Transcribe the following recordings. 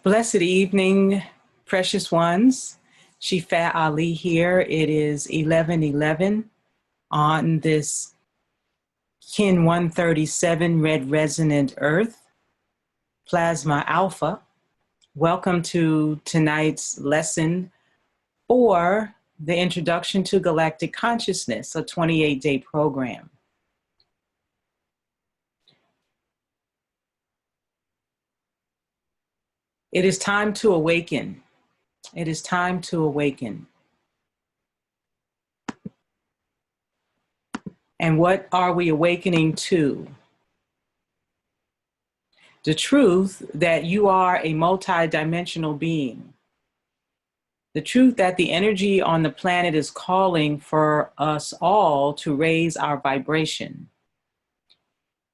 Blessed evening, precious ones. Shifa Ali here. It is 11:11 on this Kin 137 Red Resonant Earth, Plasma Alpha. Welcome to tonight's lesson for the Introduction to Galactic Consciousness, a 28-day program. It is time to awaken. It is time to awaken. And what are we awakening to? The truth that you are a multidimensional being. The truth that the energy on the planet is calling for us all to raise our vibration.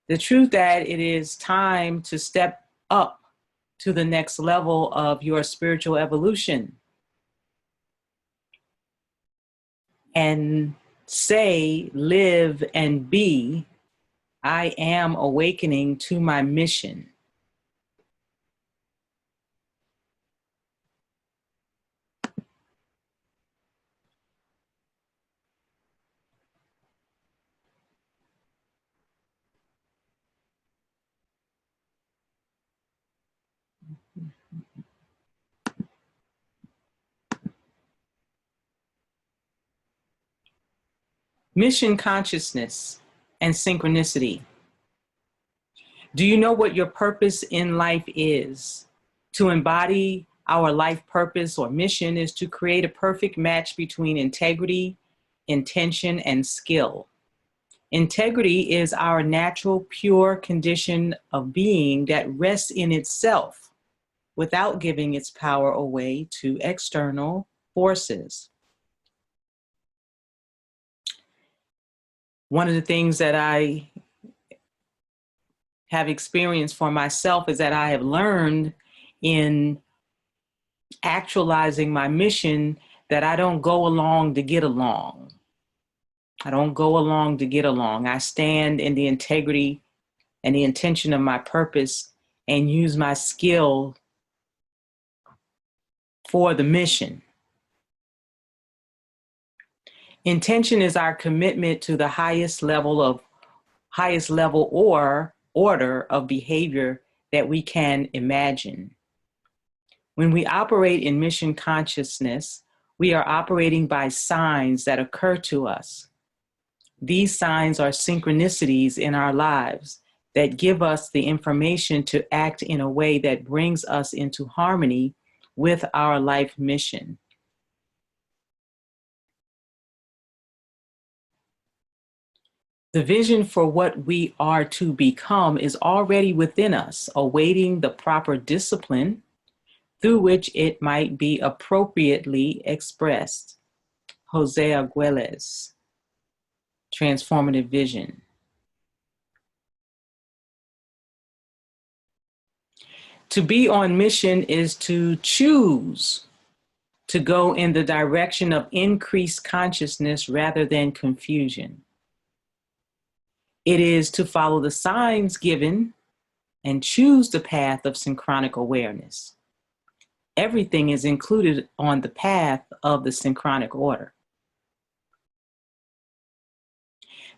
The truth that it is time to step up to the next level of your spiritual evolution and say, live, and be, I am awakening to my mission. Mission consciousness and synchronicity. Do you know what your purpose in life is? To embody our life purpose or mission is to create a perfect match between integrity, intention, and skill. Integrity is our natural, pure condition of being that rests in itself without giving its power away to external forces. One of the things that I have experienced for myself is that I have learned in actualizing my mission that I don't go along to get along. I don't go along to get along. I stand in the integrity and the intention of my purpose and use my skill for the mission. Intention is our commitment to the highest level or order of behavior that we can imagine. When we operate in mission consciousness, we are operating by signs that occur to us. These signs are synchronicities in our lives that give us the information to act in a way that brings us into harmony with our life mission. The vision for what we are to become is already within us, awaiting the proper discipline through which it might be appropriately expressed. Jose Arguelles, Transformative Vision. To be on mission is to choose to go in the direction of increased consciousness rather than confusion. It is to follow the signs given and choose the path of synchronic awareness. Everything is included on the path of the synchronic order.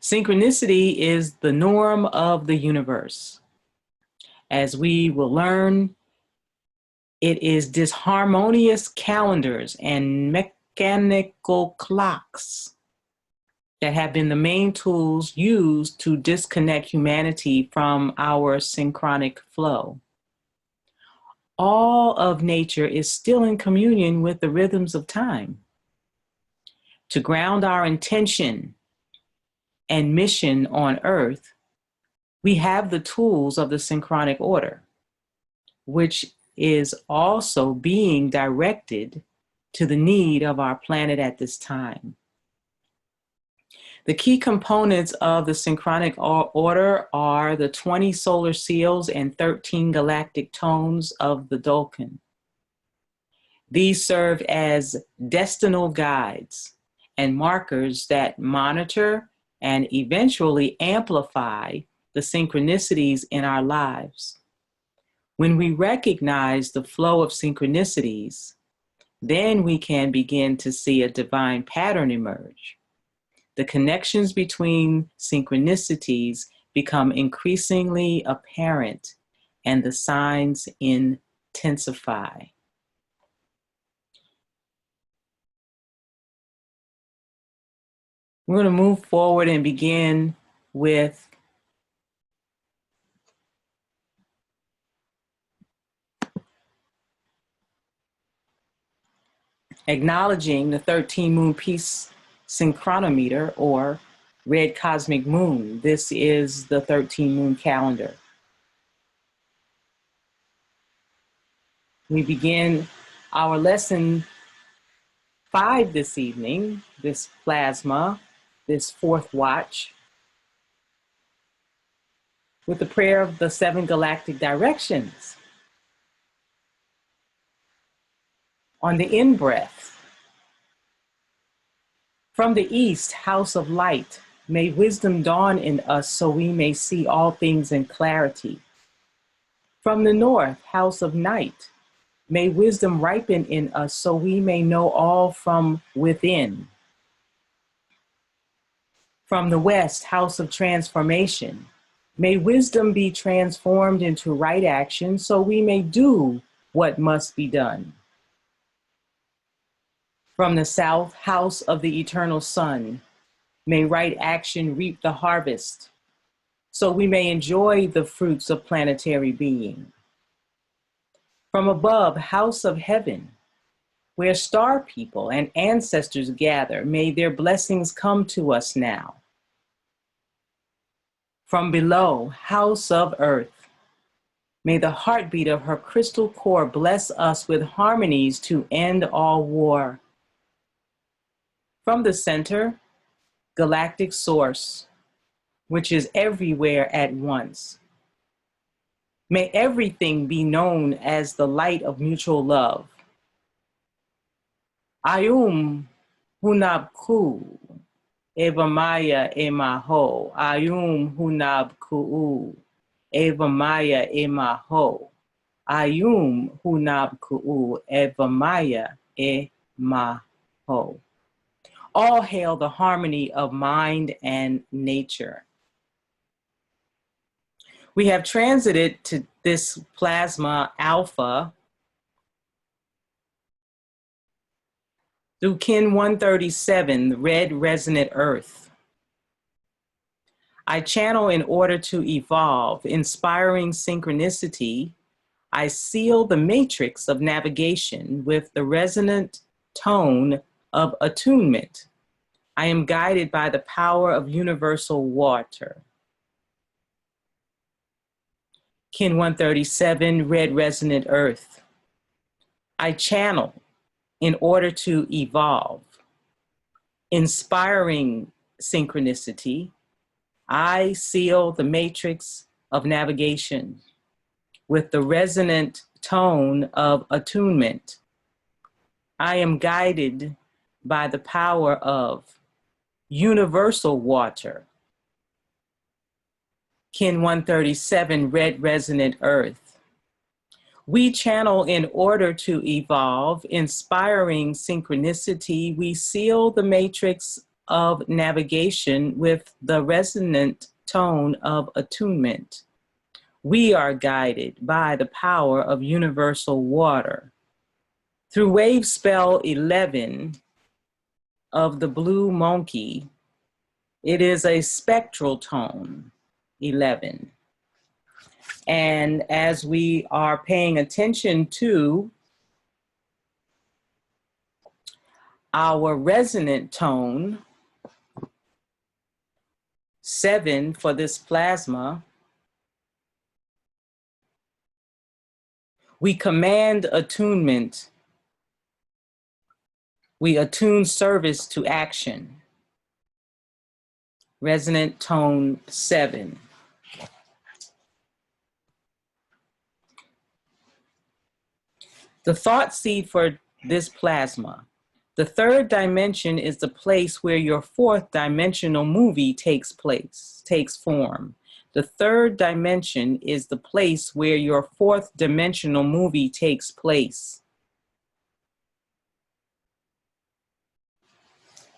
Synchronicity is the norm of the universe. As we will learn, it is disharmonious calendars and mechanical clocks that have been the main tools used to disconnect humanity from our synchronic flow. All of nature is still in communion with the rhythms of time. To ground our intention and mission on Earth, we have the tools of the synchronic order, which is also being directed to the need of our planet at this time. The key components of the synchronic order are the 20 solar seals and 13 galactic tones of the Dolken. These serve as destinal guides and markers that monitor and eventually amplify the synchronicities in our lives. When we recognize the flow of synchronicities, then we can begin to see a divine pattern emerge. The connections between synchronicities become increasingly apparent and the signs intensify. We're going to move forward and begin with acknowledging the 13 moon piece synchronometer or red cosmic moon. This is the 13 moon calendar. We begin our lesson 5 this evening, this plasma, this fourth watch, with the prayer of the 7 galactic directions. On the in-breath, from the east, house of light, may wisdom dawn in us so we may see all things in clarity. From the north, house of night, may wisdom ripen in us so we may know all from within. From the west, house of transformation, may wisdom be transformed into right action so we may do what must be done. From the south, house of the eternal sun, may right action reap the harvest so we may enjoy the fruits of planetary being. From above, house of heaven, where star people and ancestors gather, may their blessings come to us now. From below, house of earth, may the heartbeat of her crystal core bless us with harmonies to end all war. From the center, galactic source, which is everywhere at once. May everything be known as the light of mutual love. Ayum hunabku, eva maya emaho. Ayum hunabku, eva maya emaho. Ayum hunabku, eva maya emaho. All hail the harmony of mind and nature. We have transited to this plasma alpha through kin 137, the red resonant earth. I channel in order to evolve, inspiring synchronicity. I seal the matrix of navigation with the resonant tone of attunement. I am guided by the power of universal water. Kin 137, red resonant earth. I channel in order to evolve, inspiring synchronicity. I seal the matrix of navigation with the resonant tone of attunement. I am guided by the power of universal water. Kin 137, red resonant earth. We channel in order to evolve, inspiring synchronicity. We seal the matrix of navigation with the resonant tone of attunement. We are guided by the power of universal water. Through wave spell 11 of the blue monkey, it is a spectral tone, 11. And as we are paying attention to our resonant tone, 7 for this plasma, we command attunement. We attune service to action. Resonant tone 7. The thought seed for this plasma. The third dimension is the place where your fourth dimensional movie takes form. The third dimension is the place where your fourth dimensional movie takes place.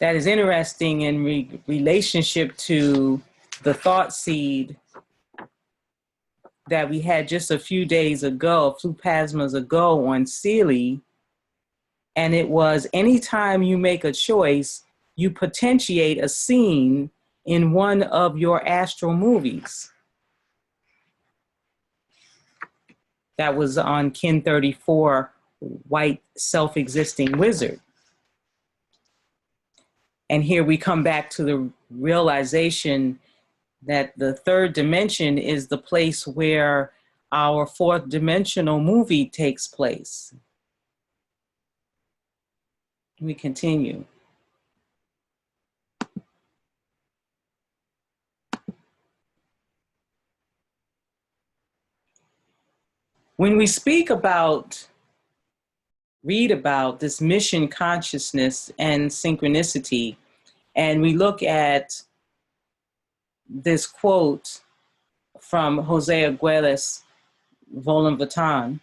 That is interesting in relationship to the thought seed that we had just a few days ago, a few plasmas ago on Sealy. And it was anytime you make a choice, you potentiate a scene in one of your astral movies. That was on Kin 34, White Self-Existing Wizard. And here we come back to the realization that the third dimension is the place where our fourth dimensional movie takes place. We continue. When we speak about, read about this mission consciousness and synchronicity, and we look at this quote from Jose Arguelles Volan Vatan,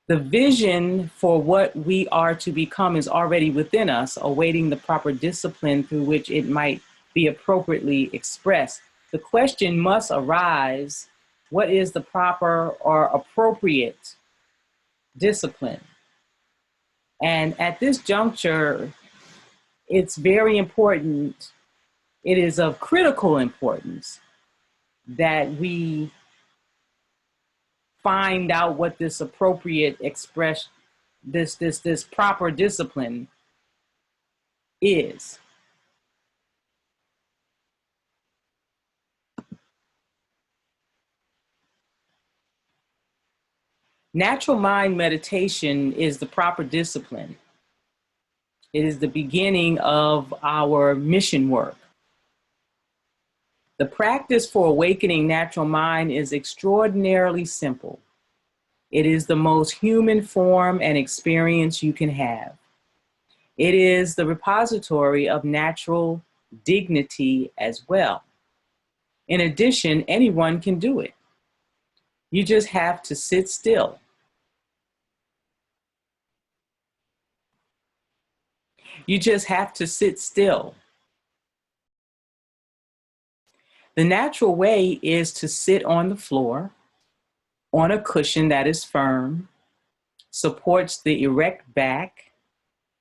the vision for what we are to become is already within us, awaiting the proper discipline through which it might be appropriately expressed. The question must arise, what is the proper or appropriate discipline? And at this juncture, it's very important, it is of critical importance that we find out what this appropriate expression, this proper discipline is. Natural mind meditation is the proper discipline. It is the beginning of our mission work. The practice for awakening natural mind is extraordinarily simple. It is the most human form and experience you can have. It is the repository of natural dignity as well. In addition, anyone can do it. You just have to sit still. You just have to sit still. The natural way is to sit on the floor, on a cushion that is firm, supports the erect back,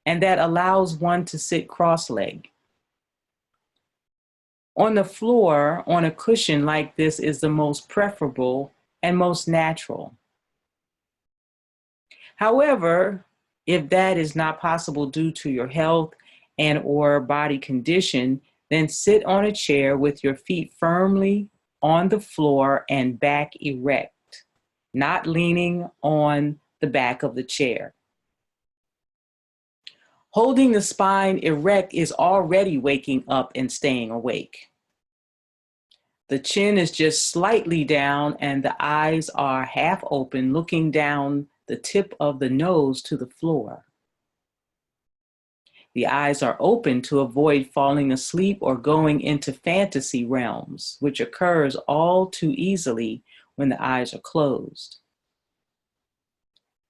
and that allows one to sit cross-legged. On the floor, on a cushion like this is the most preferable and most natural. However, if that is not possible due to your health and or body condition, then sit on a chair with your feet firmly on the floor and back erect, not leaning on the back of the chair. Holding the spine erect is already waking up and staying awake. The chin is just slightly down and the eyes are half open, looking down the tip of the nose to the floor. The eyes are open to avoid falling asleep or going into fantasy realms, which occurs all too easily when the eyes are closed.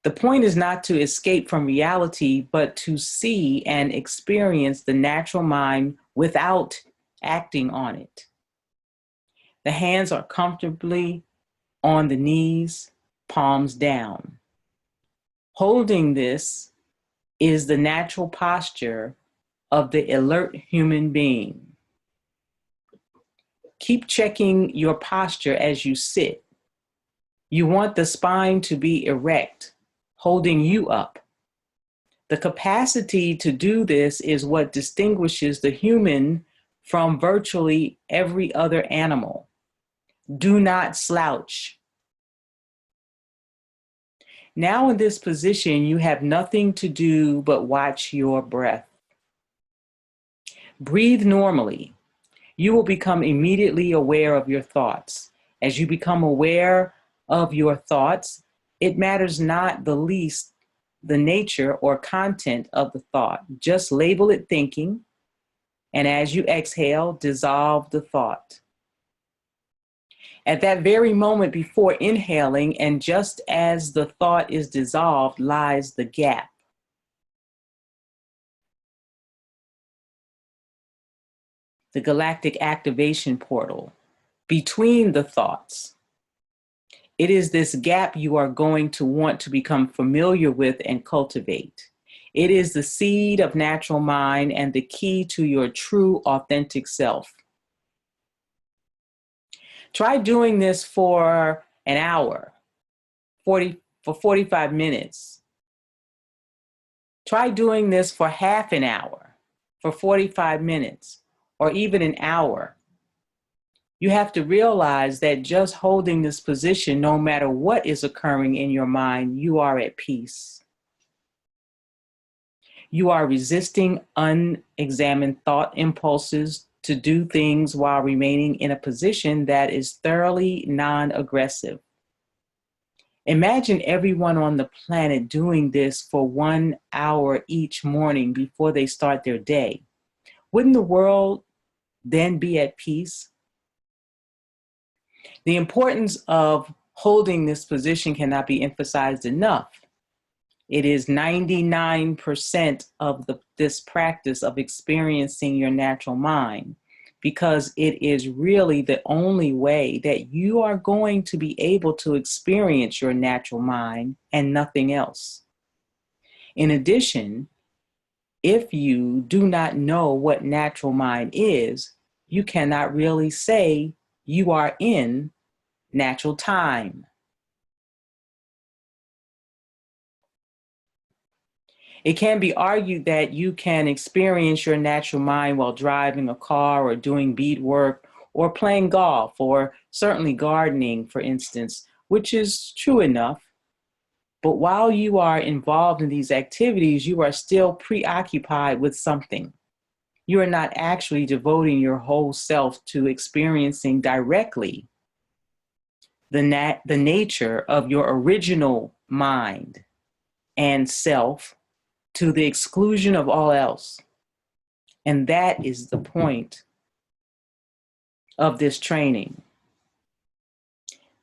The point is not to escape from reality, but to see and experience the natural mind without acting on it. The hands are comfortably on the knees, palms down. Holding this is the natural posture of the alert human being. Keep checking your posture as you sit. You want the spine to be erect, holding you up. The capacity to do this is what distinguishes the human from virtually every other animal. Do not slouch. Now in this position, you have nothing to do but watch your breath. Breathe normally. You will become immediately aware of your thoughts. As you become aware of your thoughts, it matters not the least the nature or content of the thought. Just label it thinking, and as you exhale, dissolve the thought. At that very moment before inhaling, and just as the thought is dissolved, lies the gap. The galactic activation portal between the thoughts. It is this gap you are going to want to become familiar with and cultivate. It is the seed of natural mind and the key to your true, authentic self. Try doing this for an hour, for 45 minutes. Try doing this for half an hour, for 45 minutes, or even an hour. You have to realize that just holding this position, no matter what is occurring in your mind, you are at peace. You are resisting unexamined thought impulses to do things while remaining in a position that is thoroughly non-aggressive. Imagine everyone on the planet doing this for 1 hour each morning before they start their day. Wouldn't the world then be at peace? The importance of holding this position cannot be emphasized enough. It is 99% of this practice of experiencing your natural mind, because it is really the only way that you are going to be able to experience your natural mind and nothing else. In addition, if you do not know what natural mind is, you cannot really say you are in natural time. It can be argued that you can experience your natural mind while driving a car or doing beadwork or playing golf or certainly gardening, for instance, which is true enough. But while you are involved in these activities, you are still preoccupied with something. You are not actually devoting your whole self to experiencing directly the nature of your original mind and self, to the exclusion of all else. And that is the point of this training,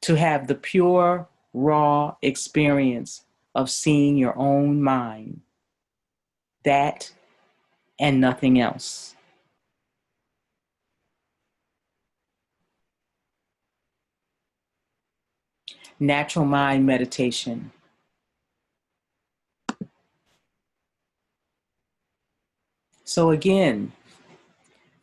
to have the pure, raw experience of seeing your own mind, that and nothing else. Natural mind meditation. So again,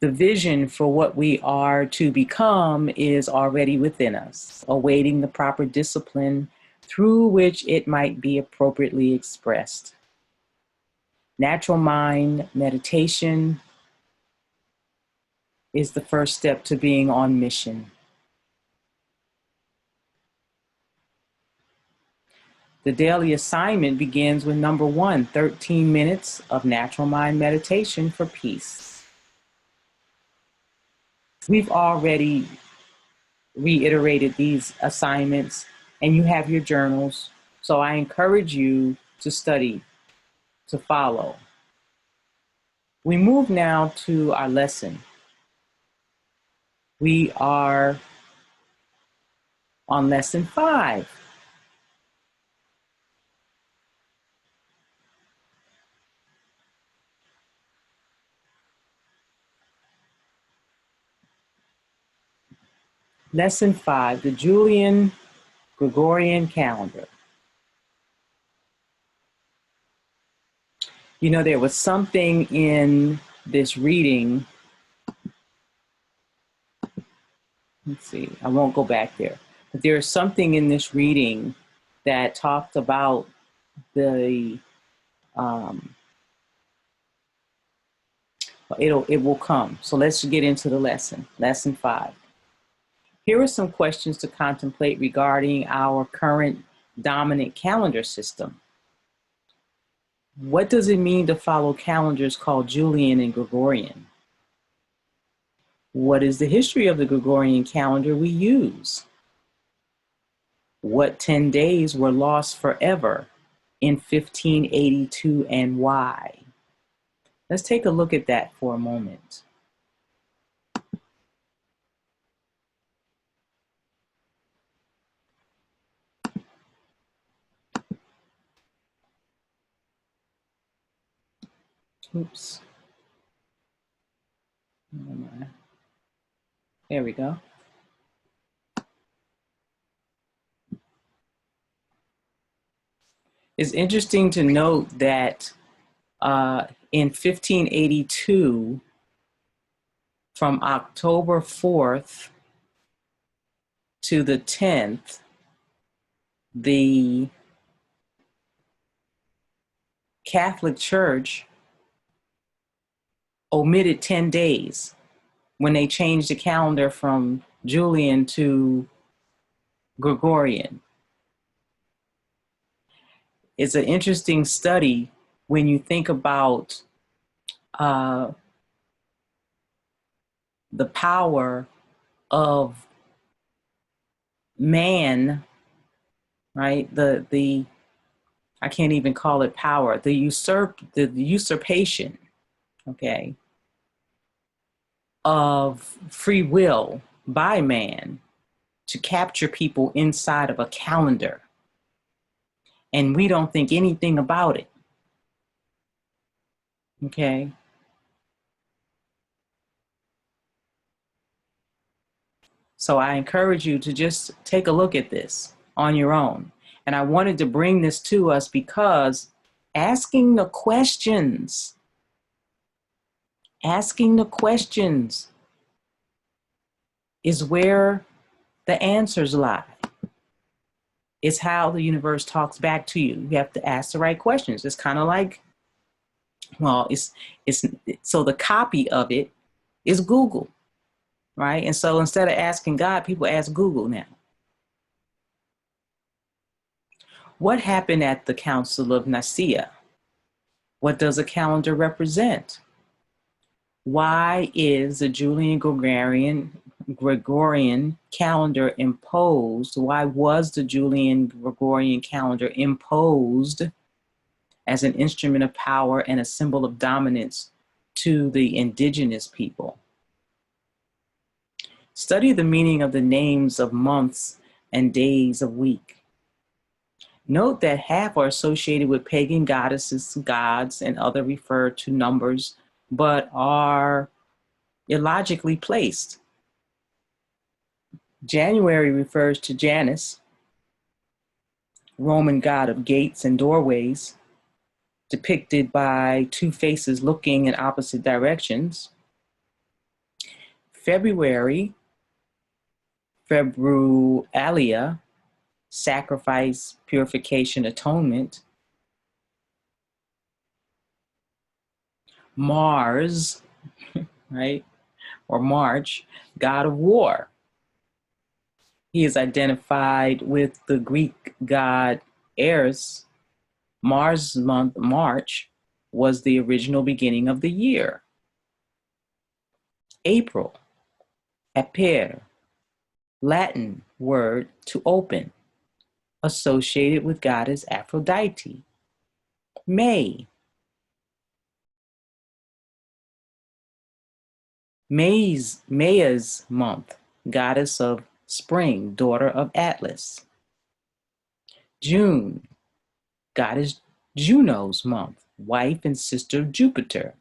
the vision for what we are to become is already within us, awaiting the proper discipline through which it might be appropriately expressed. Natural mind meditation is the first step to being on mission. The daily assignment begins with number 1, 13 minutes of natural mind meditation for peace. We've already reiterated these assignments, and you have your journals, so I encourage you to study, to follow. We move now to our lesson. We are on lesson 5. Lesson 5, the Julian Gregorian Calendar. You know, there was something in this reading. Let's see, I won't go back there. But there is something in this reading that talked about the, it will come. So let's get into the lesson, lesson 5. Here are some questions to contemplate regarding our current dominant calendar system. What does it mean to follow calendars called Julian and Gregorian? What is the history of the Gregorian calendar we use? What 10 days were lost forever in 1582 and why? Let's take a look at that for a moment. Oops. There we go. It's interesting to note that in 1582, from October 4th to the 10th, the Catholic Church omitted 10 days when they changed the calendar from Julian to Gregorian. It's an interesting study when you think about the power of man, right? The I can't even call it power, the usurpation, okay, of free will by man to capture people inside of a calendar. And we don't think anything about it. Okay. So I encourage you to just take a look at this on your own. And I wanted to bring this to us because asking the questions is where the answers lie. It's how the universe talks back to you. You have to ask the right questions. It's kind of like, well, it's so the copy of it is Google, right? And so instead of asking God, people ask Google now. What happened at the Council of Nicaea? What does a calendar represent? Why is the Julian Gregorian calendar imposed? Why was the Julian Gregorian calendar imposed as an instrument of power and a symbol of dominance to the indigenous people? Study the meaning of the names of months and days of week. Note that half are associated with pagan goddesses, gods, and other refer to numbers, but are illogically placed. January refers to Janus, Roman god of gates and doorways, depicted by two faces looking in opposite directions. February, Februalia, sacrifice, purification, atonement. Mars, right, or March, god of war. He is identified with the Greek god Eris. Mars month, March, was the original beginning of the year. April, aper, Latin word to open, associated with goddess Aphrodite. May, Maia's month, goddess of spring, daughter of Atlas. June, goddess Juno's month, wife and sister of Jupiter.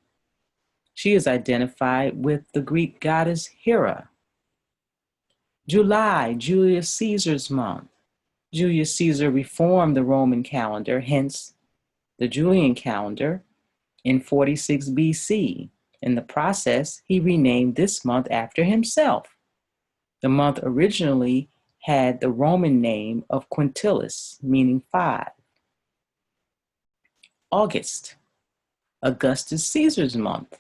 She is identified with the Greek goddess Hera. July, Julius Caesar's month. Julius Caesar reformed the Roman calendar, hence the Julian calendar, in 46 BC. In the process, he renamed this month after himself. The month originally had the Roman name of Quintilis, meaning 5. August, Augustus Caesar's month.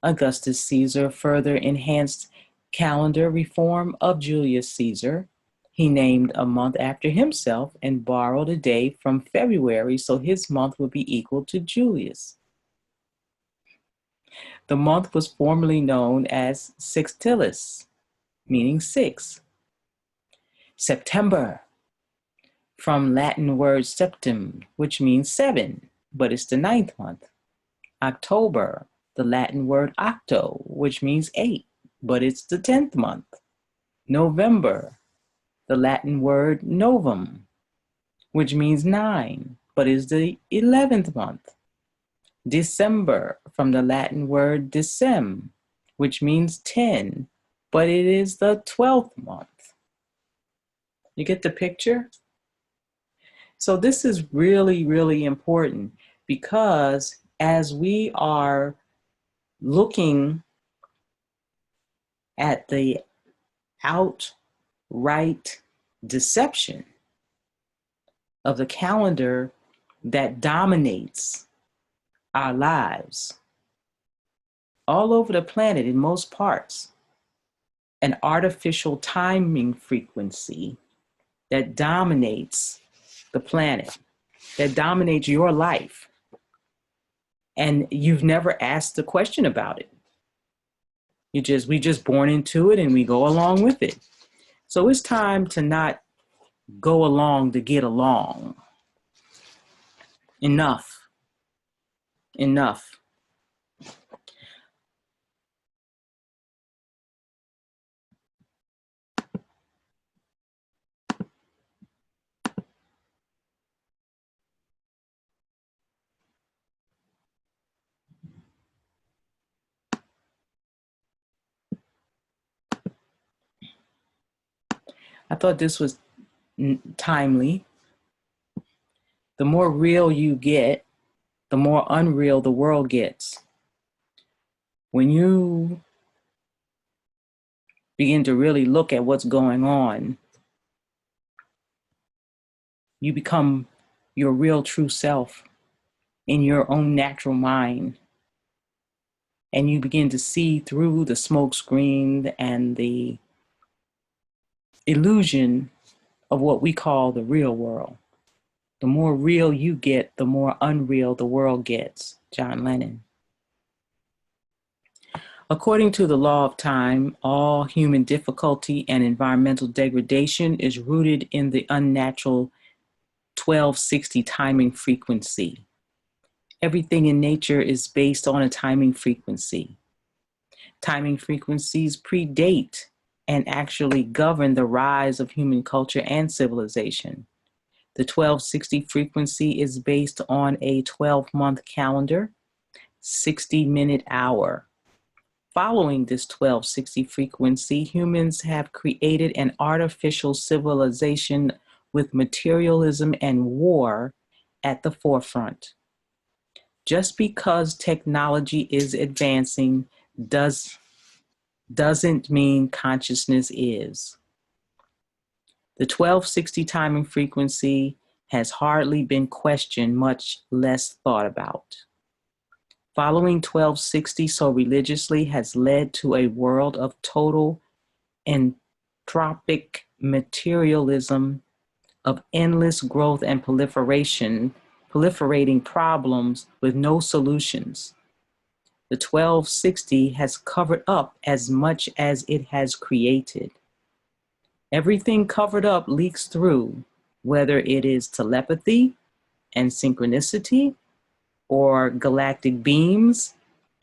Augustus Caesar further enhanced calendar reform of Julius Caesar. He named a month after himself and borrowed a day from February so his month would be equal to Julius. The month was formerly known as Sextilis, meaning 6. September, from Latin word septem, which means 7, but it's the 9th month. October, the Latin word octo, which means 8, but it's the 10th month. November, the Latin word novum, which means 9, but is the 11th month. December, from the Latin word decem, which means 10, but it is the 12th month. You get the picture? So this is really, really important, because as we are looking at the outright deception of the calendar that dominates our lives all over the planet in most parts, an artificial timing frequency that dominates the planet, that dominates your life, and you've never asked a question about it. We just born into it and we go along with it. So it's time to not go along to get along. Enough. Enough. I thought this was timely. The more real you get, the more unreal the world gets. When you begin to really look at what's going on, you become your real true self in your own natural mind. And you begin to see through the smoke screen and the illusion of what we call the real world. The more real you get, the more unreal the world gets. John Lennon. According to the law of time, all human difficulty and environmental degradation is rooted in the unnatural 1260 timing frequency. Everything in nature is based on a timing frequency. Timing frequencies predate and actually govern the rise of human culture and civilization. The 1260 frequency is based on a 12-month calendar, 60-minute hour. Following this 1260 frequency, humans have created an artificial civilization with materialism and war at the forefront. Just because technology is advancing doesn't mean consciousness is. The 1260 timing frequency has hardly been questioned, much less thought about. Following 1260 so religiously has led to a world of total entropic materialism, of endless growth and proliferating problems with no solutions. The 1260 has covered up as much as it has created. Everything covered up leaks through, whether it is telepathy and synchronicity, or galactic beams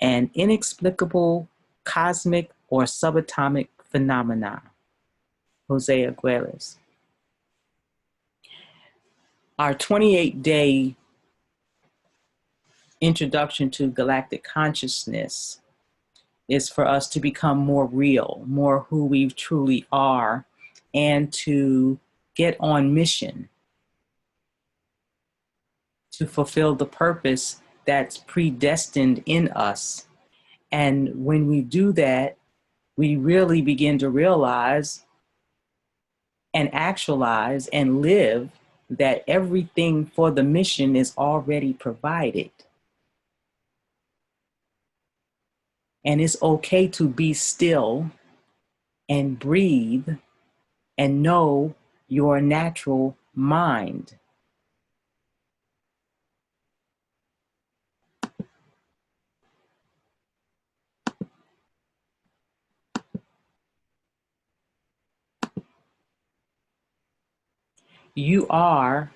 and inexplicable cosmic or subatomic phenomena. Jose Aguirre's. Our 28-day introduction to galactic consciousness is for us to become more real, more who we truly are, and to get on mission to fulfill the purpose that's predestined in us. And when we do that, we really begin to realize and actualize and live that everything for the mission is already provided. And it's okay to be still and breathe and know your natural mind. You are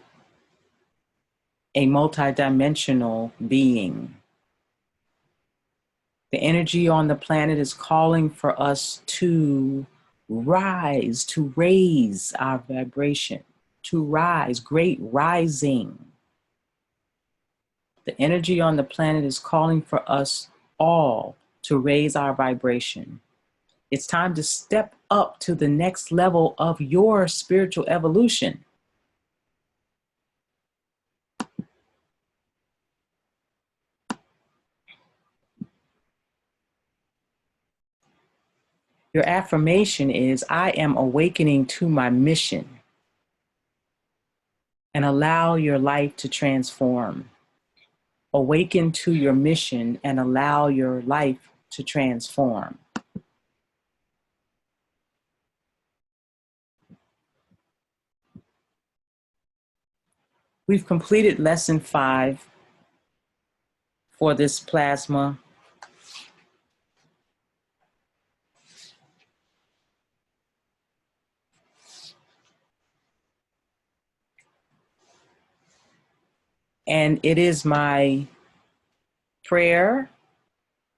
a multidimensional being. The energy on the planet is calling for us to rise, to raise our vibration, to rise, great rising. The energy on the planet is calling for us all to raise our vibration. It's time to step up to the next level of your spiritual evolution. Your affirmation is, I am awakening to my mission. And allow your life to transform. Awaken to your mission and allow your life to transform. We've completed lesson 5 for this plasma. And it is my prayer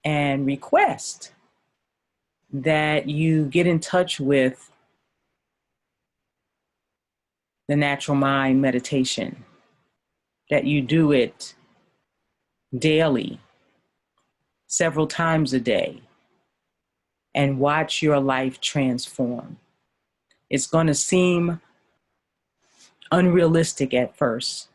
and request that you get in touch with the natural mind meditation, that you do it daily, several times a day, and watch your life transform. It's going to seem unrealistic at first,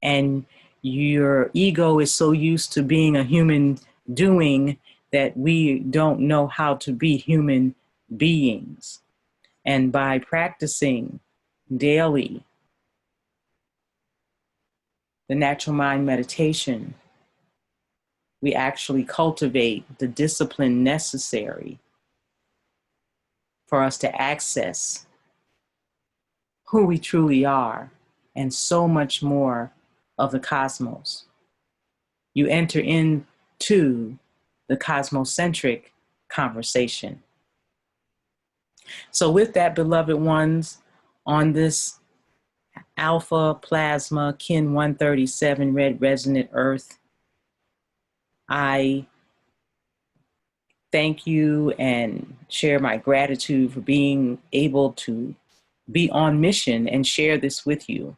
and your ego is so used to being a human doing that we don't know how to be human beings. And by practicing daily the natural mind meditation, we actually cultivate the discipline necessary for us to access who we truly are and so much more of the cosmos. You enter into the cosmocentric conversation. So with that, beloved ones, on this Alpha Plasma Kin 137 Red Resonant Earth, I thank you and share my gratitude for being able to be on mission and share this with you.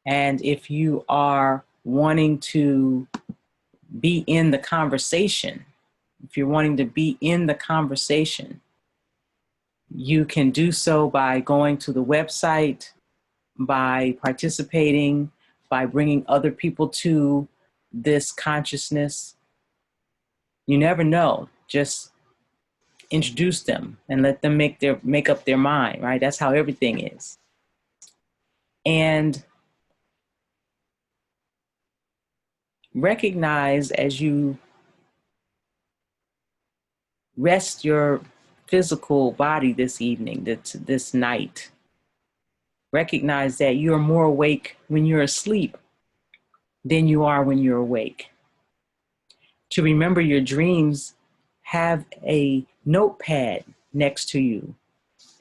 And if you are wanting to be in the conversation, if you're wanting to be in the conversation, you can do so by going to the website, by participating, by bringing other people to this consciousness. You never know. Just introduce them and let them make up their mind, right? That's how everything is. And recognize as you rest your physical body this evening, this night, recognize that you're more awake when you're asleep than you are when you're awake. To remember your dreams, have a notepad next to you.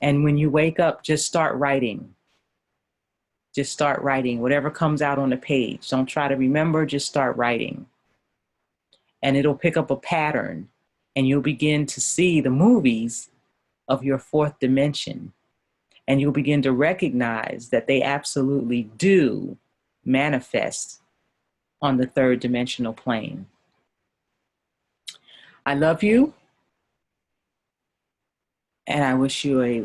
And when you wake up, just start writing. Just start writing whatever comes out on the page. Don't try to remember, just start writing. And it'll pick up a pattern, and you'll begin to see the movies of your fourth dimension. And you'll begin to recognize that they absolutely do manifest on the third dimensional plane. I love you, and I wish you a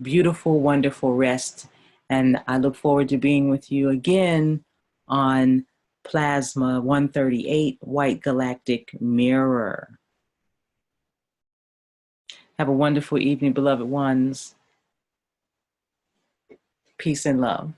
beautiful, wonderful rest. And I look forward to being with you again on Plasma 138, White Galactic Mirror. Have a wonderful evening, beloved ones. Peace and love.